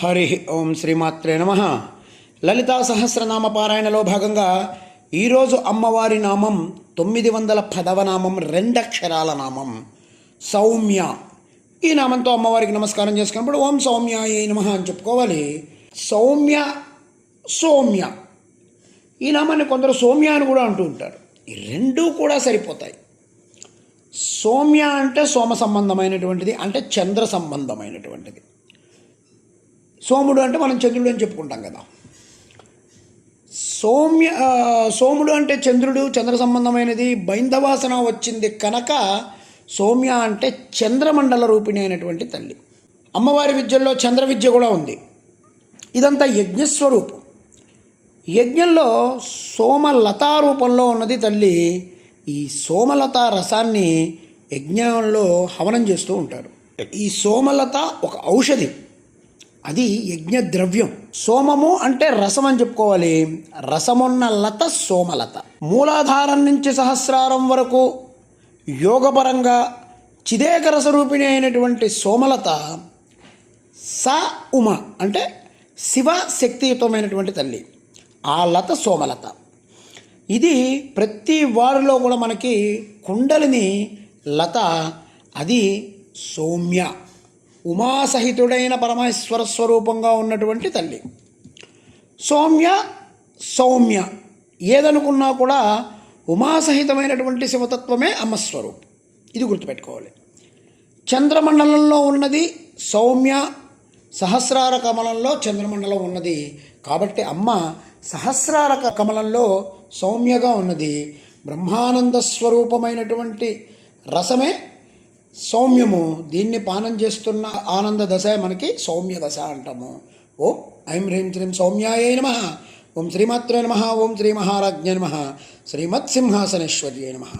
హరి ఓం శ్రీమాత్రే నమః. లలితా సహస్రనామ పారాయణలో భాగంగా ఈరోజు అమ్మవారి నామం 910వ నామం, 2 అక్షరాల నామం సౌమ్య. ఈ నామంతో అమ్మవారికి నమస్కారం చేసుకున్నప్పుడు ఓం సౌమ్యాయ నమః అని చెప్పుకోవాలి. సౌమ్య, సౌమ్య ఈ నామాన్ని కొందరు సౌమ్య అని కూడా అంటూ ఉంటారు. ఈ రెండూ కూడా సరిపోతాయి. సౌమ్య అంటే సోమ సంబంధమైనటువంటిది, అంటే చంద్ర సంబంధమైనటువంటిది. సోముడు అంటే మనం చంద్రుడు అని చెప్పుకుంటాం కదా. సోముడు అంటే చంద్రుడు, చంద్ర సంబంధమైనది. బైందవాసన వచ్చింది కనుక సౌమ్య అంటే చంద్రమండల రూపిణి అయినటువంటి తల్లి. అమ్మవారి విద్యల్లో చంద్ర విద్య కూడా ఉంది. ఇదంతా యజ్ఞస్వరూపం. యజ్ఞంలో సోమలతా రూపంలో ఉన్నది తల్లి. ఈ సోమలత రసాన్ని యజ్ఞంలో హవనం చేస్తూ ఉంటారు. ఈ సోమలత ఒక ఔషధి, అది యజ్ఞ ద్రవ్యం. సోమము అంటే రసం అని చెప్పుకోవాలి. రసమున్న లత సోమలత. మూలాధారం నుంచి సహస్రారం వరకు యోగపరంగా చిదేక రసరూపిణి అయినటువంటి సోమలత స ఉమ అంటే శివ శక్తియుతమైనటువంటి తల్లి. ఆ లత సోమలత. ఇది ప్రతి వారిలో కూడా మనకి కుండలిని లత, అది సౌమ్య, ఉమాసహితుడైన పరమేశ్వర స్వరూపంగా ఉన్నటువంటి తల్లి. సౌమ్య, సౌమ్య ఏదనుకున్నా కూడా ఉమాసహితమైనటువంటి శివతత్వమే అమ్మస్వరూపం. ఇది గుర్తుపెట్టుకోవాలి. చంద్రమండలంలో ఉన్నది సౌమ్య, సహస్రార కమలంలో చంద్రమండలం ఉన్నది. కాబట్టి అమ్మ సహస్రార కమలంలో సౌమ్యగా ఉన్నది. బ్రహ్మానంద స్వరూపమైనటువంటి రసమే సౌమ్యము. దీన్ని పానం చేస్తున్న ఆనంద దశ మనకి సౌమ్య దశ అంటాము. ఓం ఐం హ్రీం శ్రీం సౌమ్యాయ నమః. ఓం శ్రీమాత్రే నమః. ఓం శ్రీ మహారాజ్ఞ నమః. శ్రీమత్సింహాసనేశ్వర్యే నమః.